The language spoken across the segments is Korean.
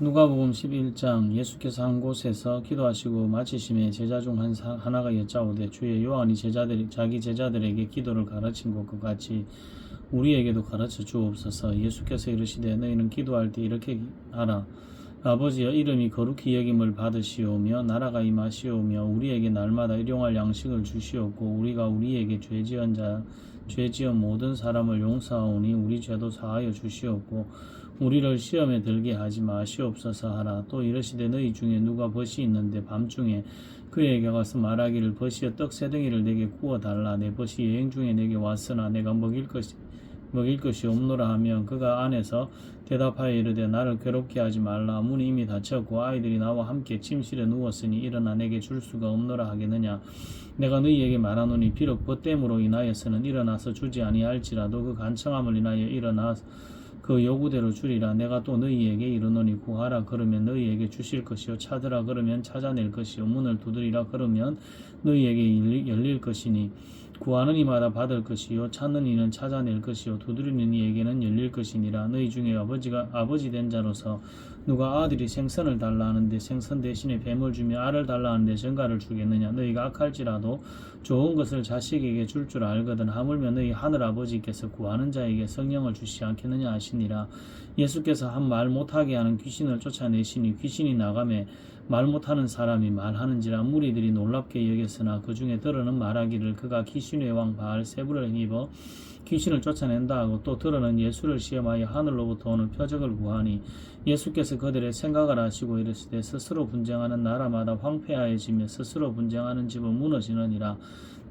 누가복음 11장. 예수께서 한 곳에서 기도하시고 마치심에 제자 중 하나가 여짜오되, 주여, 요한이 자기 제자들에게 기도를 가르친 것 같이 우리에게도 가르쳐 주옵소서. 예수께서 이르시되, 너희는 기도할 때 이렇게 하라. 아버지여, 이름이 거룩히 여김을 받으시오며 나라가 임하시오며 우리에게 날마다 일용할 양식을 주시옵고, 우리가 우리에게 죄지은 모든 사람을 용서하오니 우리 죄도 사하여 주시옵고, 우리를 시험에 들게 하지 마시옵소서 하라. 또 이르시되, 너희 중에 누가 벗이 있는데 밤중에 그에게 가서 말하기를, 벗이여, 떡 세 덩이를 내게 구워 달라. 내 벗이 여행 중에 내게 왔으나 내가 먹일 것이 없노라 하면, 그가 안에서 대답하여 이르되, 나를 괴롭게 하지 말라. 문이 이미 닫혔고 아이들이 나와 함께 침실에 누웠으니 일어나 내게 줄 수가 없노라 하겠느냐. 내가 너희에게 말하노니, 비록 벗됨으로 인하여서는 일어나서 주지 아니할지라도 그 간청함을 인하여 일어나 그 요구대로 주리라. 내가 또 너희에게 이르노니, 구하라 그러면 너희에게 주실 것이요, 찾으라 그러면 찾아낼 것이요, 문을 두드리라 그러면 너희에게 열릴 것이니, 구하는 이마다 받을 것이요, 찾는 이는 찾아낼 것이요, 두드리는 이에게는 열릴 것이니라. 너희 중에 아버지 된 자로서 누가 아들이 생선을 달라 하는데 생선 대신에 뱀을 주며 알을 달라 하는데 전갈을 주겠느냐. 너희가 악할지라도 좋은 것을 자식에게 줄 줄 알거든 하물며 너희 하늘 아버지께서 구하는 자에게 성령을 주시지 않겠느냐 하시니라. 예수께서 한 말 못하게 하는 귀신을 쫓아내시니 귀신이 나가매 말 못하는 사람이 말하는지라. 무리들이 놀랍게 여겼으나 그 중에 들어는 말하기를, 그가 귀신의 왕 바알세불을 힘입어 귀신을 쫓아낸다 하고, 또 들어는 예수를 시험하여 하늘로부터 오는 표적을 구하니, 예수께서 그들의 생각을 아시고 이르시되, 스스로 분쟁하는 나라마다 황폐하여지며 스스로 분쟁하는 집은 무너지느니라.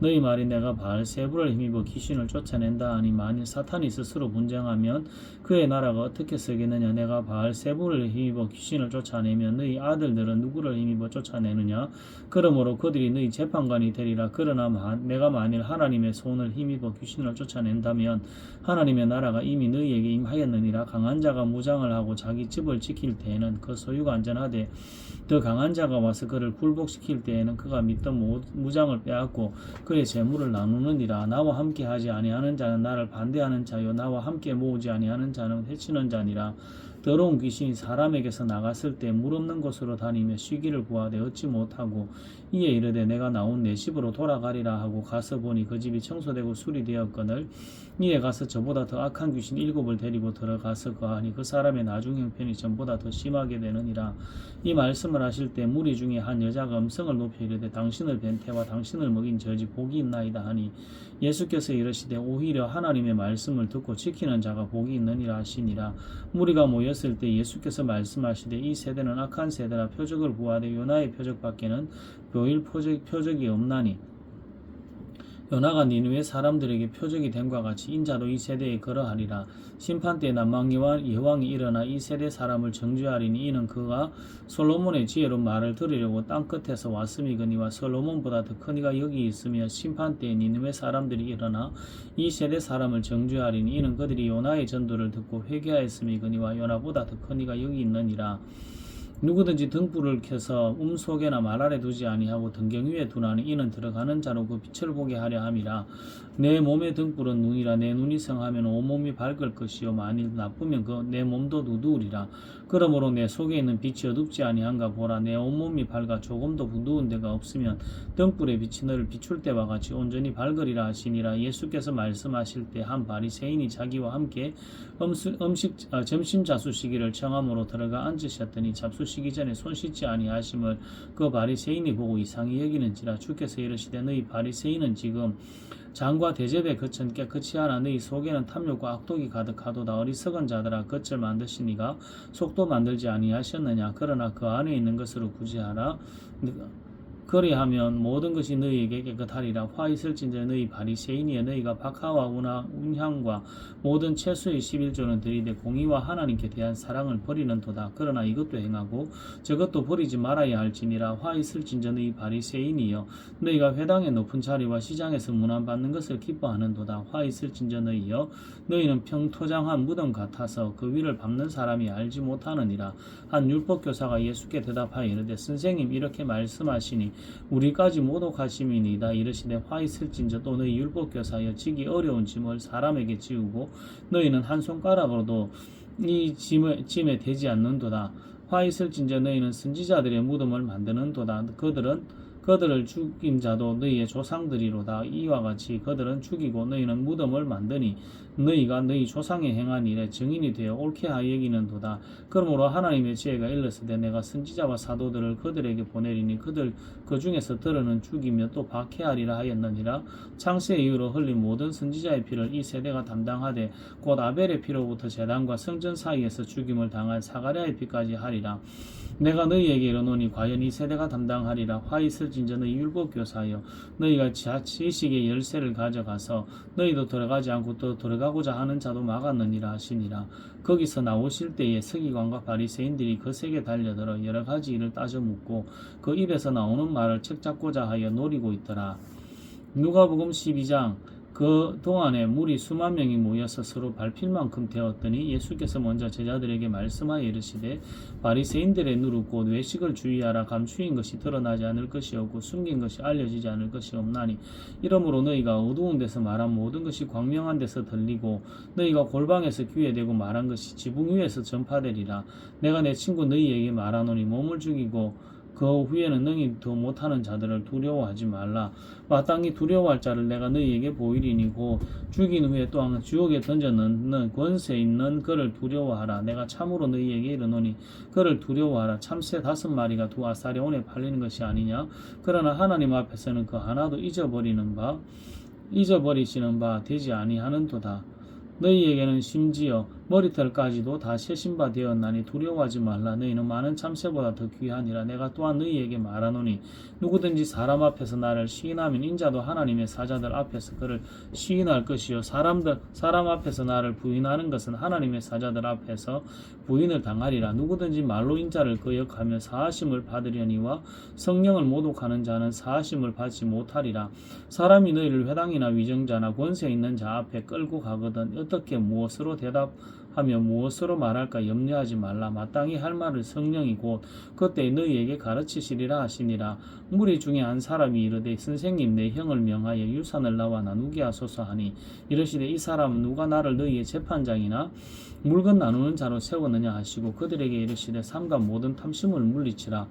너희 말이 내가 바알세불을 힘입어 귀신을 쫓아낸다 하니, 만일 사탄이 스스로 분쟁하면 그의 나라가 어떻게 서겠느냐. 내가 바알세불을 힘입어 귀신을 쫓아내면 너희 아들들은 누구를 힘입어 쫓아내느냐. 그러므로 그들이 너희 재판관이 되리라. 그러나 내가 만일 하나님의 손을 힘입어 귀신을 쫓아낸다면 하나님의 나라가 이미 너희에게 임하였느니라. 강한 자가 무장을 하고 자기 집을 지킬 때에는 그 소유가 안전하되, 더 강한 자가 와서 그를 굴복시킬 때에는 그가 믿던 무장을 빼앗고 그의 재물을 나누느니라. 나와 함께 하지 아니하는 자는 나를 반대하는 자요, 나와 함께 모으지 아니하는 자는 해치는 자니라. 더러운 귀신이 사람에게서 나갔을 때 물 없는 곳으로 다니며 쉬기를 구하되 얻지 못하고, 이에 이르되, 내가 나온 내 집으로 돌아가리라 하고 가서 보니 그 집이 청소되고 수리되었거늘, 이에 가서 저보다 더 악한 귀신 7을 데리고 들어가서 거하니 그 사람의 나중 형편이 전보다 더 심하게 되느니라. 이 말씀을 하실 때 무리 중에 한 여자가 음성을 높여 이르되, 당신을 뵌 태와 당신을 먹인 저지 복이 있나이다 하니, 예수께서 이르시되, 오히려 하나님의 말씀을 듣고 지키는 자가 복이 있느니라 하시니라. 무리가 모였을 때 예수께서 말씀하시되, 이 세대는 악한 세대라. 표적을 구하되 요나의 표적밖에는 보일 표적이 없나니, 요나가 니느웨 사람들에게 표적이 됨과 같이 인자도 이 세대에 그러하리라. 심판때 남방 여왕이 일어나 이 세대 사람을 정죄하리니, 이는 그가 솔로몬의 지혜로 말을 들으려고 땅끝에서 왔음이거니와 솔로몬보다 더 큰 이가 여기 있으며, 심판때에 니느웨 사람들이 일어나 이 세대 사람을 정죄하리니, 이는 그들이 요나의 전도를 듣고 회개하였음이거니와 요나보다 더 큰 이가 여기 있느니라. 누구든지 등불을 켜서 속에나 말 아래 두지 아니하고 등경 위에 두나니, 이는 들어가는 자로 그 빛을 보게 하려 함이라. 내 몸의 등불은 눈이라. 내 눈이 성하면 온몸이 밝을 것이요, 만일 나쁘면 내 몸도 누두우리라. 그러므로 내 속에 있는 빛이 어둡지 아니한가 보라. 내 온몸이 밝아 조금도 누운 데가 없으면 등불의 빛이 너를 비출 때와 같이 온전히 밝으리라 하시니라. 예수께서 말씀하실 때 한 바리새인이 자기와 함께 점심 자수시기를 청함으로 들어가 앉으셨더니, 잡수시기 전에 손 씻지 아니하심을 그 바리새인이 보고 이상히 여기는지라. 주께서 이르시되, 너희 바리새인은 지금 장과 대접의 겉은 깨끗이 하나 너희 속에는 탐욕과 악독이 가득하도다. 어리석은 자들아, 겉을 만드시니가 속도 만들지 아니하셨느냐. 그러나 그 안에 있는 것으로 구제하라. 그리하면 모든 것이 너희에게 깨끗하리라. 화 있을진저 너희 바리새인이여, 너희가 박하와 운향과 모든 채소의 11조는 들이되 공의와 하나님께 대한 사랑을 버리는 도다. 그러나 이것도 행하고 저것도 버리지 말아야 할지니라. 화 있을진저 너희 바리새인이여, 너희가 회당의 높은 자리와 시장에서 문안받는 것을 기뻐하는도다. 화 있을진저 너희여, 너희는 평토장한 무덤 같아서 그 위를 밟는 사람이 알지 못하느니라. 한 율법교사가 예수께 대답하여 이르되, 선생님, 이렇게 말씀하시니 우리까지 모독하심이니이다. 이르시되, 화 있을진저 또 너희 율법교사여, 지기 어려운 짐을 사람에게 지우고 너희는 한 손가락으로도 이 짐에 대지 않는도다. 화 있을진저 너희는 선지자들의 무덤을 만드는도다. 그들을 죽인 자도 너희의 조상들이로다. 이와 같이 그들은 죽이고 너희는 무덤을 만드니 너희가 너희 조상의 행한 일에 증인이 되어 옳게 하여 여기는도다. 그러므로 하나님의 지혜가 일렀으되 내가 선지자와 사도들을 그들에게 보내리니 그들 그 중에서 들으는 죽이며 또 박해하리라 하였느니라. 창세 이후로 흘린 모든 선지자의 피를 이 세대가 담당하되 곧 아벨의 피로부터 제단과 성전 사이에서 죽임을 당한 사가랴의 피까지 하리라. 내가 너희에게 이르노니 과연 이 세대가 담당하리라. 화 있을진저 너희 율법교사여 너희가 지식의 열쇠를 가져가서 너희도 들어가지 않고 또 들어가고자 하는 자도 막았느니라 하시니라. 거기서 나오실 때에 서기관과 바리새인들이 그 세계 달려들어 여러 가지 일을 따져 묻고 그 입에서 나오는 말을 책잡고자 하여 노리고 있더라. 누가복음 12장. 그 동안에 무리 수만 명이 모여서 서로 밟힐 만큼 되었더니 예수께서 먼저 제자들에게 말씀하여 이르시되 바리새인들의 누룩 곧 외식을 주의하라. 감추인 것이 드러나지 않을 것이 없고 숨긴 것이 알려지지 않을 것이 없나니 이러므로 너희가 어두운 데서 말한 모든 것이 광명한 데서 들리고 너희가 골방에서 귀에 대고 말한 것이 지붕 위에서 전파되리라. 내가 내 친구 너희에게 말하노니 몸을 죽이고 그 후에는 능히 더 못하는 자들을 두려워하지 말라. 마땅히 두려워할 자를 내가 너희에게 보이리니 고 죽인 후에 또한 지옥에 던져 넣는 권세 있는 그를 두려워하라. 내가 참으로 너희에게 이르노니 그를 두려워하라. 참새 5마리가 두 아사리온에 팔리는 것이 아니냐. 그러나 하나님 앞에서는 그 하나도 잊어버리시는 바 되지 아니하는도다. 너희에게는 심지어 머리털까지도 다 세신 바 되었나니 두려워하지 말라. 너희는 많은 참새보다 더 귀하니라. 내가 또한 너희에게 말하노니 누구든지 사람 앞에서 나를 시인하면 인자도 하나님의 사자들 앞에서 그를 시인할 것이요 사람 앞에서 나를 부인하는 것은 하나님의 사자들 앞에서 부인을 당하리라. 누구든지 말로 인자를 거역하며 사하심을 받으려니와 성령을 모독하는 자는 사하심을 받지 못하리라. 사람이 너희를 회당이나 위정자나 권세 있는 자 앞에 끌고 가거든 어떻게 무엇으로 대답하며 무엇으로 말할까 염려하지 말라. 마땅히 할 말을 성령이 곧 그때 너희에게 가르치시리라 하시니라. 무리 중에 한 사람이 이르되 선생님 내 형을 명하여 유산을 나와 나누게 하소서 하니 이르시되 이 사람은 누가 나를 너희의 재판장이나 물건 나누는 자로 세웠느냐 하시고 그들에게 이르시되 삼가 모든 탐심을 물리치라.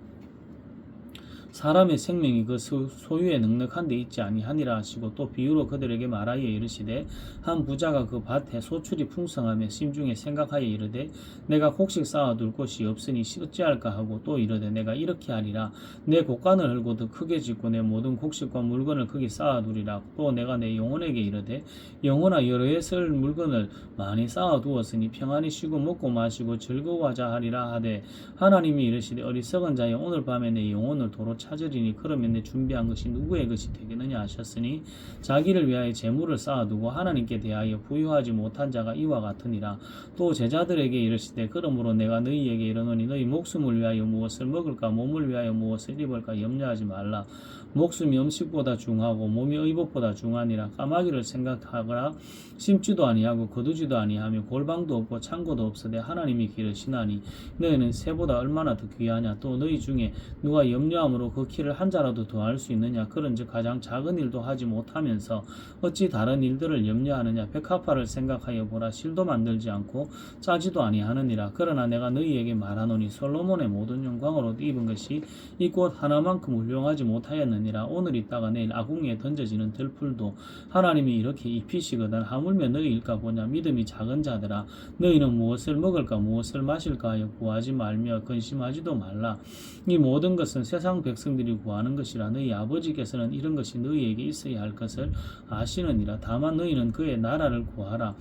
사람의 생명이 그 소유에 넉넉한 데 있지 아니하니라 하시고 또 비유로 그들에게 말하여 이르시되 한 부자가 그 밭에 소출이 풍성하며 심중에 생각하여 이르되 내가 곡식 쌓아둘 곳이 없으니 어찌할까 하고 또 이르되 내가 이렇게 하리라. 내 곡간을 헐고 더 크게 짓고 내 모든 곡식과 물건을 거기 쌓아두리라. 또 내가 내 영혼에게 이르되 영혼아 여러 해 쓸 물건을 많이 쌓아두었으니 평안히 쉬고 먹고 마시고 즐거워하자 하리라 하되 하나님이 이르시되 어리석은 자여 오늘 밤에 내 영혼을 도로 찾으리니 그러면 내 준비한 것이 누구의 것이 되겠느냐 하셨으니 자기를 위하여 재물을 쌓아두고 하나님께 대하여 부유하지 못한 자가 이와 같으니라. 또 제자들에게 이르시되 그러므로 내가 너희에게 이르노니 너희 목숨을 위하여 무엇을 먹을까 몸을 위하여 무엇을 입을까 염려하지 말라. 목숨이 음식보다 중하고 몸이 의복보다 중하니라. 까마귀를 생각하거나 심지도 아니하고 거두지도 아니하며 골방도 없고 창고도 없으되 하나님이 기르시나니 너희는 새보다 얼마나 더 귀하냐. 또 너희 중에 누가 염려함으로 그 키를 한 자라도 더할 수 있느냐. 그런즉 가장 작은 일도 하지 못하면서 어찌 다른 일들을 염려하느냐. 백합화를 생각하여 보라. 실도 만들지 않고 짜지도 아니하느니라. 그러나 내가 너희에게 말하노니 솔로몬의 모든 영광으로 입은 것이 이 꽃 하나만큼 훌륭하지 못하였느니라. 오늘 있다가 내일 아궁이에 던져지는 들풀도 하나님이 이렇게 입히시거든 하물며 너희일까 보냐. 믿음이 작은 자들아 너희는 무엇을 먹을까 무엇을 마실까 하여 구하지 말며 근심하지도 말라. 이 모든 것은 세상 백성들이 구하는 것이라. 너희 아버지께서는 이런 것이 너희에게 있어야 할 것을 아시느니라. 다만 너희는 그의 나라를 구하라.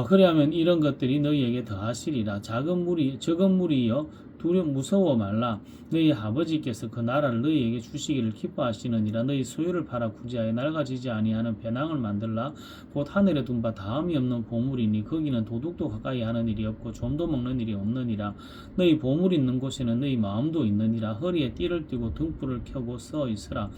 그리하면 이런 것들이 너희에게 더하시리라. 적은 무리여 무서워 말라. 너희 아버지께서 그 나라를 너희에게 주시기를 기뻐하시느니라. 너희 소유를 팔아 구제하여 낡아지지 아니하는 배낭을 만들라. 곧 하늘에 둔 바 다함이 없는 보물이니 거기는 도둑도 가까이 하는 일이 없고 좀도 먹는 일이 없느니라. 너희 보물 있는 곳에는 너희 마음도 있느니라. 허리에 띠를 띠고 등불을 켜고 서 있으라.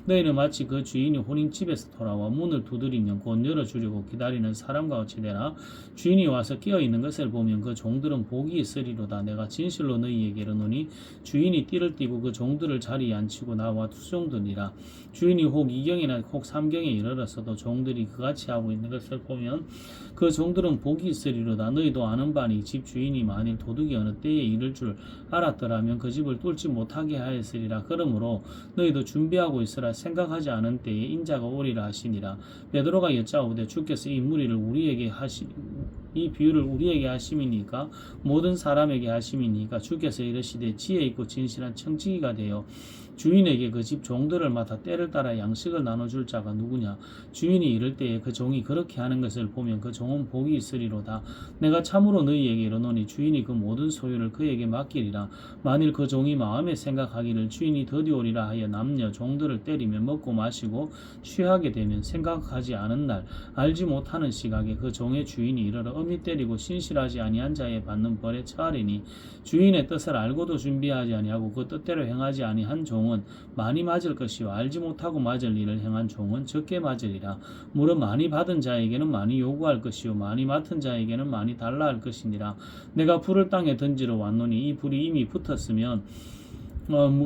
너희는 마치 그 주인이 혼인 집에서 돌아와 문을 두드리면 곧 열어주려고 기다리는 사람과 같이 되라. 주인이 와서 깨어있는 것을 보면 그 종들은 복이 있으리로다. 내가 진실로 너희 너희에게 이르노니 주인이 띠를 띠고 그 종들을 자리에 앉히고 나와 투종드니라. 주인이 혹 2경이나 혹 3경에 이르렀어도 종들이 그같이 하고 있는 것을 보면 그 종들은 복이 있으리로다. 너희도 아는 바니 집 주인이 만일 도둑이 어느 때에 이를 줄 알았더라면 그 집을 뚫지 못하게 하였으리라. 그러므로 너희도 준비하고 있으라. 생각하지 않은 때에 인자가 오리라 하시니라. 베드로가 여짜오되 주께서 이 비유를 우리에게 하심이니까 모든 사람에게 하심이니까 주께서 이르시되 지혜 있고 진실한 청지기가 되어 주인에게 그 집 종들을 맡아 때를 따라 양식을 나눠줄 자가 누구냐. 주인이 이를 때에 그 종이 그렇게 하는 것을 보면 그 종은 복이 있으리로다. 내가 참으로 너희에게 이르노니 주인이 그 모든 소유를 그에게 맡기리라. 만일 그 종이 마음에 생각하기를 주인이 더디오리라 하여 남녀 종들을 때리며 먹고 마시고 취하게 되면 생각하지 않은 날 알지 못하는 시각에 그 종의 주인이 이르러 엄히 때리고 신실하지 아니한 자에 받는 벌에 처하리니 주인의 뜻을 알고도 준비하지 아니하고 그 뜻대로 행하지 아니한 종은 많이 맞을 것이요 알지 못하고 맞을 일을 행한 종은 적게 맞으리라. 물은 많이 받은 자에게는 많이 요구할 것이요 많이 맡은 자에게는 많이 달라 할 것이니라. 내가 불을 땅에 던지러 왔노니 이 불이 이미 붙었으면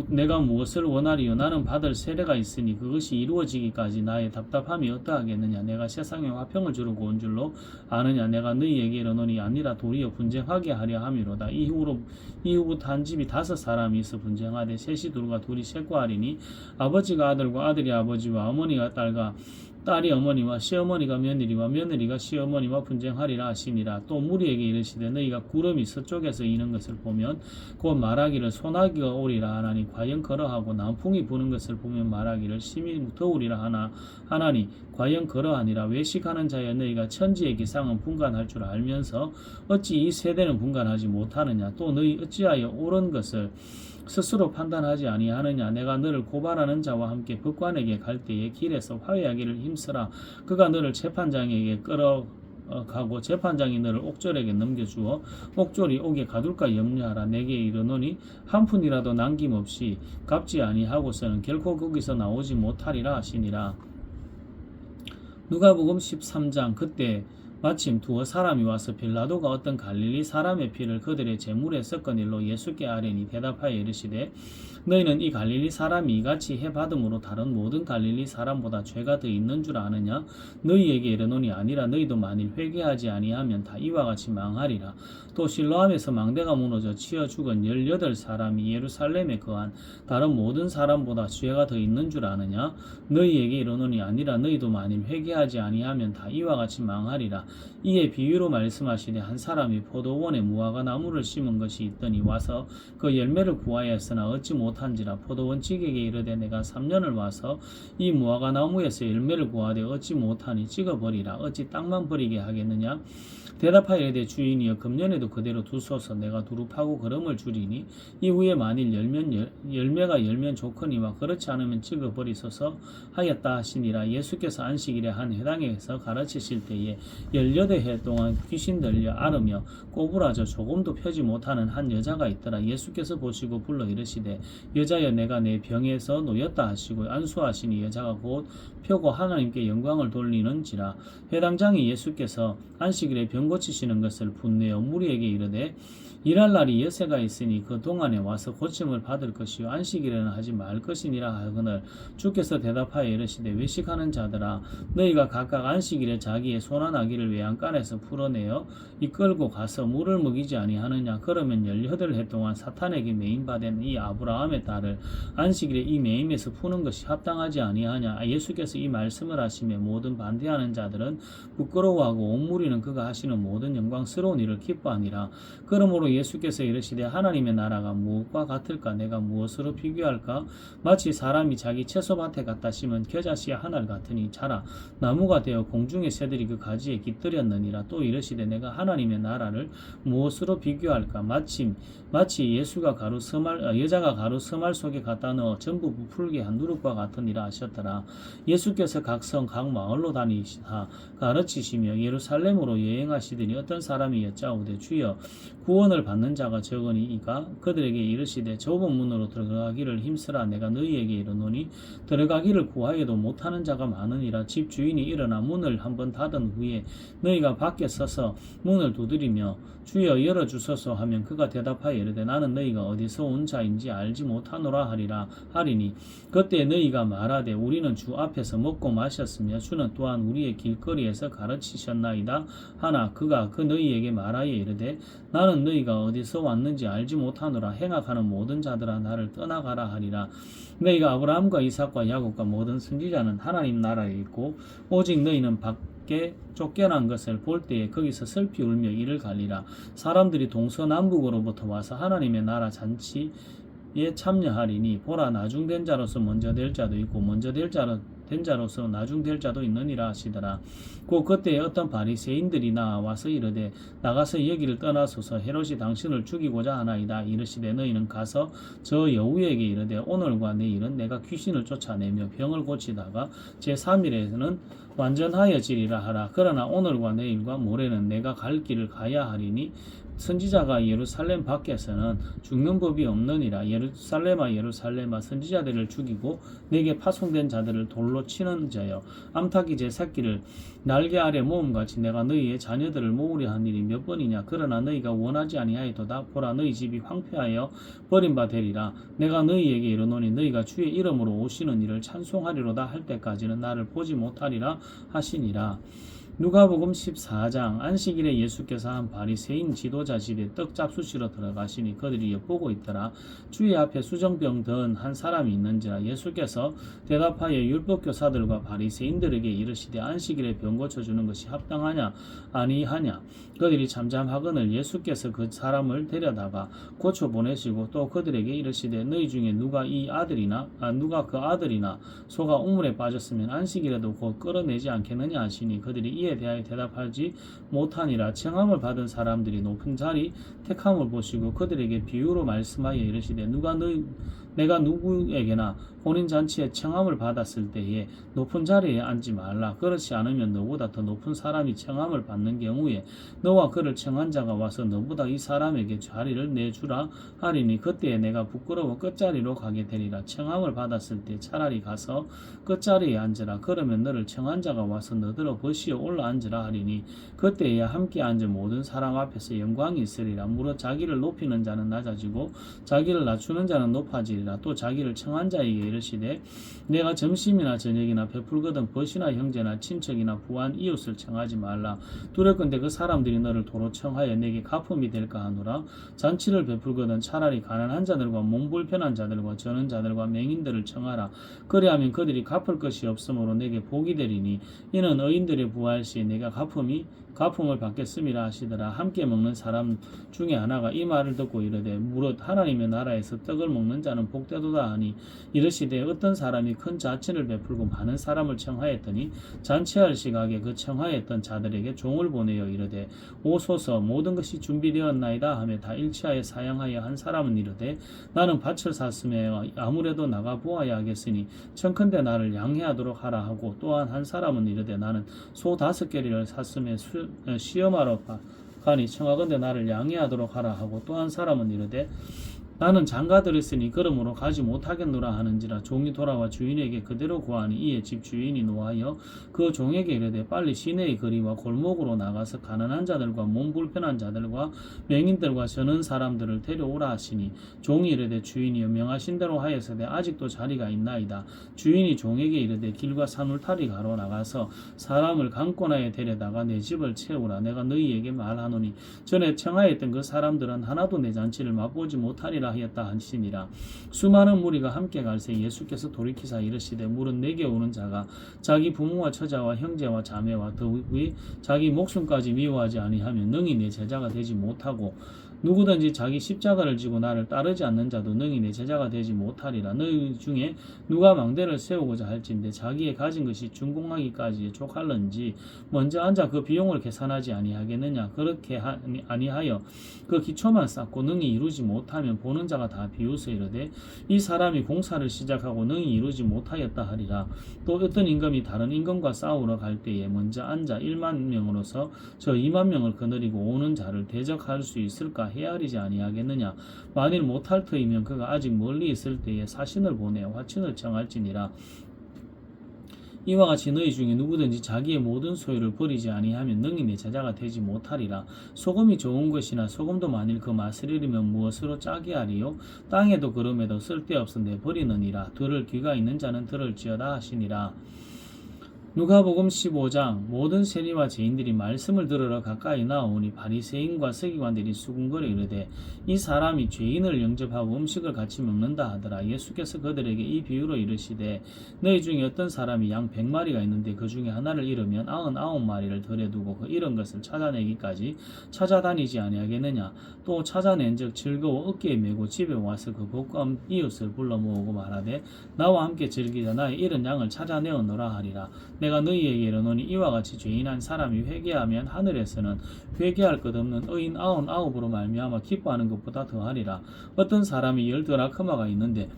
내가 무엇을 원하리요. 나는 받을 세례가 있으니 그것이 이루어지기까지 나의 답답함이 어떠하겠느냐. 내가 세상에 화평을 주려고 온 줄로 아느냐. 내가 너희에게 이르노니 아니라 도리어 분쟁하게 하려 함이로다. 이후부터 한 집이 5사람이 있어 분쟁하되 셋이 둘과 둘이 셋과 하리니 아버지가 아들과 아들이 아버지와 어머니가 딸과 딸이 어머니와 시어머니가 며느리와 며느리가 시어머니와 분쟁하리라 하시니라. 또 무리에게 이르시되 너희가 구름이 서쪽에서 이는 것을 보면 곧 말하기를 소나기가 오리라 하나니 과연 그러하고 남풍이 부는 것을 보면 말하기를 심히 더우리라 하나니 과연 그러하니라. 외식하는 자여 너희가 천지의 기상은 분간할 줄 알면서 어찌 이 세대는 분간하지 못하느냐. 또 너희 어찌하여 옳은 것을 스스로 판단하지 아니하느냐. 내가 너를 고발하는 자와 함께 법관에게 갈 때에 길에서 화해하기를 힘쓰라. 그가 너를 재판장에게 끌어가고 재판장이 너를 옥졸에게 넘겨주어 옥졸이 옥에 가둘까 염려하라. 내게 이르노니 한 푼이라도 남김없이 갚지 아니하고서는 결코 거기서 나오지 못하리라 하시니라. 누가복음 13장. 그때 마침 두어 사람이 와서 빌라도가 어떤 갈릴리 사람의 피를 그들의 제물에 섞은 일로 예수께 아뢰니 대답하여 이르시되 너희는 이 갈릴리 사람이 이같이 해받음으로 다른 모든 갈릴리 사람보다 죄가 더 있는 줄 아느냐. 너희에게 이르노니 아니라 너희도 만일 회개하지 아니하면 다 이와 같이 망하리라. 또 실로암에서 망대가 무너져 치어 죽은 18사람이 예루살렘에 거한 다른 모든 사람보다 죄가 더 있는 줄 아느냐. 너희에게 이르노니 아니라 너희도 만일 회개하지 아니하면 다 이와 같이 망하리라. 이에 비유로 말씀하시되 한 사람이 포도원에 무화과 나무를 심은 것이 있더니 와서 그 열매를 구하였으나 얻지 못한지라. 포도원 지객에게 이르되 내가 3년을 와서 이 무화과 나무에서 열매를 구하되 얻지 못하니 찍어버리라. 어찌 땅만 버리게 하겠느냐. 대답하여 이르되 주인이여 금년에도 그대로 두소서. 내가 두루 파고 거름을 주리니 이후에 만일 열매가 열면 좋거니와 그렇지 않으면 찍어버리소서 하였다 하시니라. 예수께서 안식일에 한 회당에서 가르치실 때에 18해 동안 귀신 들려 앓으며 꼬부라져 조금도 펴지 못하는 한 여자가 있더라. 예수께서 보시고 불러 이르시되 여자여 내가 내 병에서 놓였다 하시고 안수하시니 여자가 곧 펴고 하나님께 영광을 돌리는지라. 회당장이 예수께서 안식일에 병 고치시는 것을 분내어 무리에게 이르되 일할 날이 여세가 있으니 그 동안에 와서 고침을 받을 것이요 안식일에는 하지 말 것이니라 하거늘 주께서 대답하여 이르시되 외식하는 자들아 너희가 각각 안식일에 자기의 소나 나귀를 외양간에서 풀어내어 이끌고 가서 물을 먹이지 아니하느냐. 그러면 18해 동안 사탄에게 매임받은 이 아브라함의 딸을 안식일에 이 매임에서 푸는 것이 합당하지 아니하냐. 예수께서 이 말씀을 하시며 모든 반대하는 자들은 부끄러워하고 온 무리는 그가 하시는 모든 영광스러운 일을 기뻐하니라. 그러므로 예수께서 이르시되 하나님의 나라가 무엇과 같을까. 내가 무엇으로 비교할까. 마치 사람이 자기 채소밭에 갖다 심은 겨자씨 하나를 같으니 자라 나무가 되어 공중의 새들이 그 가지에 깃들였느니라. 또 이르시되 내가 하나님의 나라를 무엇으로 비교할까. 마치 여자가 가루 서말 속에 갖다 넣어 전부 부풀게 한 누룩과 같으니라 하셨더라. 예수께서 각 성 각 마을로 다니시사 가르치시며 예루살렘으로 여행하시더니 어떤 사람이 여짜오되 주여 구원을 받는 자가 적으니이까 그들에게 이르시되 좁은 문으로 들어가기를 힘쓰라. 내가 너희에게 이르노니 들어가기를 구하여도 못하는 자가 많으니라. 집 주인이 일어나 문을 한번 닫은 후에 너희가 밖에 서서 문을 두드리며 주여 열어주소서 하면 그가 대답하여 이르되 나는 너희가 어디서 온 자인지 알지 못하노라 하리니 그때 너희가 말하되 우리는 주 앞에서 먹고 마셨으며 주는 또한 우리의 길거리에서 가르치셨나이다 하나 그가 그 너희에게 말하여 이르되 나는 너희가 어디서 왔는지 알지 못하노라. 행악하는 모든 자들아 나를 떠나가라 하리라. 너희가 아브라함과 이삭과 야곱과 모든 선지자는 하나님 나라에 있고 오직 너희는 밖에 쫓겨난 것을 볼 때에 거기서 슬피 울며 이를 갈리라. 사람들이 동서남북으로부터 와서 하나님의 나라 잔치에 참여하리니 보라 나중된 자로서 먼저 될 자도 있고 먼저 된 자로서 나중될 자도 있느니라 하시더라. 그때에 어떤 바리새인들이 나와서 이르되 나가서 여기를 떠나소서 헤롯이 당신을 죽이고자 하나이다. 이르시되 너희는 가서 저 여우에게 이르되 오늘과 내일은 내가 귀신을 쫓아내며 병을 고치다가 제3일에는 완전하여지리라 하라. 그러나 오늘과 내일과 모레는 내가 갈 길을 가야 하리니 선지자가 예루살렘 밖에서는 죽는 법이 없느니라. 예루살렘아 선지자들을 죽이고 내게 파송된 자들을 돌로 치는 자여 암탉이 제 새끼를 날개 아래 모음같이 내가 너희의 자녀들을 모으려 한 일이 몇 번이냐. 그러나 너희가 원하지 아니하였도다. 보라 너희 집이 황폐하여 버림바 되리라. 내가 너희에게 이르노니 너희가 주의 이름으로 오시는 이를 찬송하리로다 할 때까지는 나를 보지 못하리라 하시니라. 누가복음 14장. 안식일에 예수께서 한 바리새인 지도자 집에 떡 잡수시러 들어가시니 그들이 엿보고 있더라. 주의 앞에 수정병 든 한 사람이 있는지라. 예수께서 대답하여 율법교사들과 바리새인들에게 이르시되 안식일에 병 고쳐주는 것이 합당하냐 아니하냐. 그들이 잠잠하거늘 예수께서 그 사람을 데려다가 고쳐 보내시고 또 그들에게 이르시되 너희 중에 누가 그 아들이나 소가 우물에 빠졌으면 안식일에도 곧 끌어내지 않겠느냐 하시니 그들이 이에 대하여 대답하지 못하니라. 청함을 받은 사람들이 높은 자리 택함을 보시고 그들에게 비유로 말씀하여 이르시되 내가 누구에게나 혼인잔치에 청함을 받았을 때에 높은 자리에 앉지 말라. 그렇지 않으면 너보다 더 높은 사람이 청함을 받는 경우에 너와 그를 청한 자가 와서 너보다 이 사람에게 자리를 내주라 하리니 그때에 내가 부끄러워 끝자리로 가게 되리라. 청함을 받았을 때 차라리 가서 끝자리에 앉으라. 그러면 너를 청한 자가 와서 너더러 버시어 올라 앉으라 하리니 그때에 함께 앉은 모든 사람 앞에서 영광이 있으리라. 무릇 자기를 높이는 자는 낮아지고 자기를 낮추는 자는 높아지리라. 또 자기를 청한 자에게 이르시되 내가 점심이나 저녁이나 베풀거든 벗이나 형제나 친척이나 부한 이웃을 청하지 말라. 두렵건대 그 사람들이 너를 도로 청하여 내게 가품이 될까 하노라. 잔치를 베풀거든 차라리 가난한 자들과 몸 불편한 자들과 저는 자들과 맹인들을 청하라. 그리하면 그들이 갚을 것이 없으므로 내게 복이 되리니 이는 의인들의 부활 시에 내가 가품을 받겠음이라 하시더라. 함께 먹는 사람 중에 하나가 이 말을 듣고 이르되 무릇 하나님의 나라에서 떡을 먹는 자는 복되도다 하니 이르시되 어떤 사람이 큰 자친을 베풀고 많은 사람을 청하였더니 잔치할 시각에 그 청하였던 자들에게 종을 보내어 이르되 오소서 모든 것이 준비되었나이다 하며 다 일치하여 사양하여 한 사람은 이르되 나는 밭을 샀으며 아무래도 나가 보아야 하겠으니 청컨대 나를 양해하도록 하라 하고 또한 한 사람은 이르되 나는 소 5개를 샀으며 시험하러 가니 청하건대 나를 양해하도록 하라 하고 또 한 사람은 이르되 나는 장가들었으니 그러므로 가지 못하겠노라 하는지라. 종이 돌아와 주인에게 그대로 구하니 이에 집 주인이 노하여 그 종에게 이르되 빨리 시내의 거리와 골목으로 나가서 가난한 자들과 몸 불편한 자들과 맹인들과 저는 사람들을 데려오라 하시니 종이 이르되 주인이여 명하신 대로 하였으되 아직도 자리가 있나이다. 주인이 종에게 이르되 길과 산울타리 가로 나가서 사람을 강권하에 데려다가 내 집을 채우라. 내가 너희에게 말하노니 전에 청하였던 그 사람들은 하나도 내 잔치를 맛보지 못하리라 하였다 하시니라. 수많은 무리가 함께 갈새 예수께서 돌이키사 이르시되 물은 내게 오는 자가 자기 부모와 처자와 형제와 자매와 더위 자기 목숨까지 미워하지 아니하면 능히 내 제자가 되지 못하고 누구든지 자기 십자가를 지고 나를 따르지 않는 자도 능히 내 제자가 되지 못하리라. 너희 중에 누가 망대를 세우고자 할진대 자기의 가진 것이 준공하기까지 족할런지 먼저 앉아 그 비용을 계산하지 아니하겠느냐. 그렇게 아니하여 그 기초만 쌓고 능히 이루지 못하면 보는 자가 다 비웃어 이르되 이 사람이 공사를 시작하고 능히 이루지 못하였다 하리라. 또 어떤 임금이 다른 임금과 싸우러 갈 때에 먼저 앉아 1만 명으로서 저 2만 명을 거느리고 오는 자를 대적할 수 있을까 헤아리지 아니하겠느냐. 만일 못할 터이면 그가 아직 멀리 있을 때에 사신을 보내어 화친을 청할지니라. 이와 같이 너희 중에 누구든지 자기의 모든 소유를 버리지 아니하면 능히 내 제자가 되지 못하리라. 소금이 좋은 것이나 소금도 만일 그 맛을 잃으면 무엇으로 짜게 하리요? 땅에도 그럼에도 쓸데없어 내버리느니라. 들을 귀가 있는 자는 들을지어다 하시니라. 누가복음 15장. 모든 세리와 죄인들이 말씀을 들으러 가까이 나오니 바리새인과 서기관들이 수군거려 이르되 이 사람이 죄인을 영접하고 음식을 같이 먹는다 하더라. 예수께서 그들에게 이 비유로 이르시되 너희 중에 어떤 사람이 양 100마리가 있는데 그 중에 하나를 잃으면 99마리를 들여두고 그 잃은 것을 찾아내기까지 찾아다니지 아니하겠느냐. 또 찾아낸즉 즐거워 어깨에 메고 집에 와서 그 복과 이웃을 불러 모으고 말하되 나와 함께 즐기자. 나의 잃은 양을 찾아내었노라 하리라. 내가 너희에게 이르노니 이와 같이 죄인 한 사람이 회개하면 하늘에서는 회개할 것 없는 의인 99으로 말미암아 기뻐하는 것보다 더하리라. 어떤 사람이 10드라크마가 있는데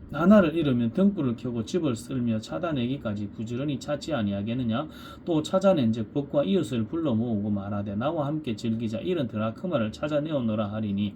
하나를 잃으면 등불을 켜고 집을 쓸며 찾아내기까지 부지런히 찾지 아니하겠느냐. 또 찾아낸즉 법과 이웃을 불러 모으고 말하되 나와 함께 즐기자. 이런 드라크마를 찾아내었노라 하리니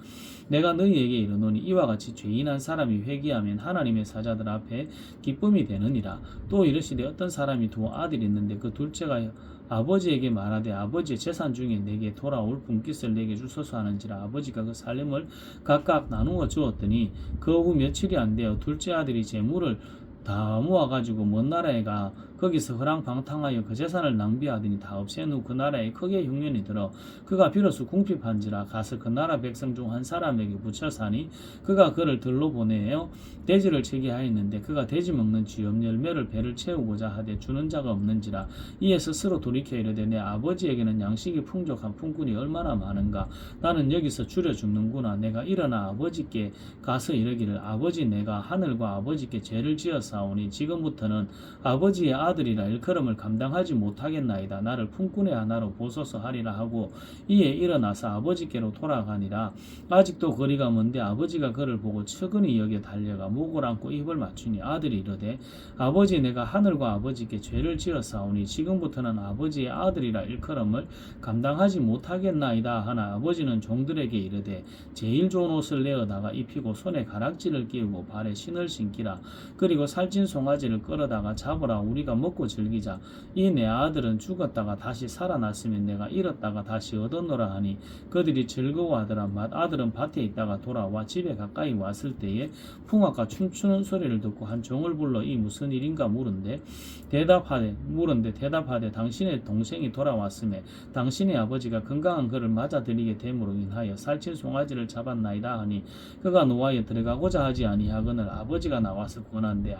내가 너희에게 이르노니 이와 같이 죄인 한 사람이 회개하면 하나님의 사자들 앞에 기쁨이 되느니라. 또 이르시되 어떤 사람이 두 아들이 있는데 그 둘째가 아버지에게 말하되 아버지의 재산 중에 내게 돌아올 분깃을 내게 주소서 하는지라. 아버지가 그 살림을 각각 나누어 주었더니 그 후 며칠이 안 되어 둘째 아들이 재물을 다 모아가지고 먼 나라에 가 거기서 허랑방탕하여 그 재산을 낭비하더니 다 없앤 후 그 나라에 크게 흉년이 들어 그가 비로소 궁핍한지라. 가서 그 나라 백성 중 한 사람에게 붙여 사니 그가 그를 들로 보내어 돼지를 치게 하였는데 그가 돼지 먹는 쥐염 열매를 배를 채우고자 하되 주는 자가 없는지라. 이에 스스로 돌이켜 이르되 내 아버지에게는 양식이 풍족한 품꾼이 얼마나 많은가. 나는 여기서 줄여 죽는구나. 내가 일어나 아버지께 가서 이르기를 아버지 내가 하늘과 아버지께 죄를 지었사오니 지금부터는 아버지의 아들이라 일컬음을 감당하지 못하겠나이다. 나를 품꾼의 하나로 보소서 하리라 하고 이에 일어나서 아버지께로 돌아가니라. 아직도 거리가 먼데 아버지가 그를 보고 측은히 여겨 달려가 목을 안고 입을 맞추니 아들이 이르되 아버지 내가 하늘과 아버지께 죄를 지었사오니 지금부터는 아버지의 아들이라 일컬음을 감당하지 못하겠나이다 하나 아버지는 종들에게 이르되 제일 좋은 옷을 내어다가 입히고 손에 가락지를 끼우고 발에 신을 신기라. 그리고 살찐 송아지를 끌어다가 잡으라. 우리가 먹고 즐기자. 이 내 아들은 죽었다가 다시 살아났으면 내가 잃었다가 다시 얻었노라 하니 그들이 즐거워하더라. 아들은 밭에 있다가 돌아와 집에 가까이 왔을 때에 풍악과 춤추는 소리를 듣고 한 종을 불러 이 무슨 일인가 물은데 대답하되 당신의 동생이 돌아왔음에 당신의 아버지가 건강한 그를 맞아들이게 됨으로 인하여 살찐 송아지를 잡았나이다 하니 그가 노하여 들어가고자 하지 아니하거늘 아버지가 나와서 권한데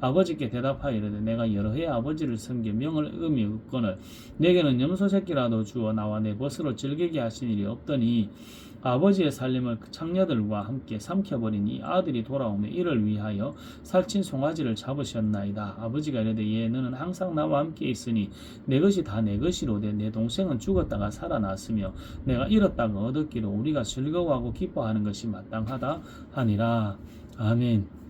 아버지께 대답하여 이르되 내가 여러 해 아버지를 섬겨 명을 의미 없거늘 내게는 염소 새끼라도 주어 나와 내 벗으로 즐기게 하신 일이 없더니 아버지의 살림을 창녀들과 함께 삼켜버린 이 아들이 돌아오며 이를 위하여 살찐 송아지를 잡으셨나이다. 아버지가 이르되 예 너는 항상 나와 함께 있으니 내 것이 다 내 것이로되 내 동생은 죽었다가 살아났으며 내가 잃었다가 얻었기로 우리가 즐거워하고 기뻐하는 것이 마땅하다 하니라. 아멘.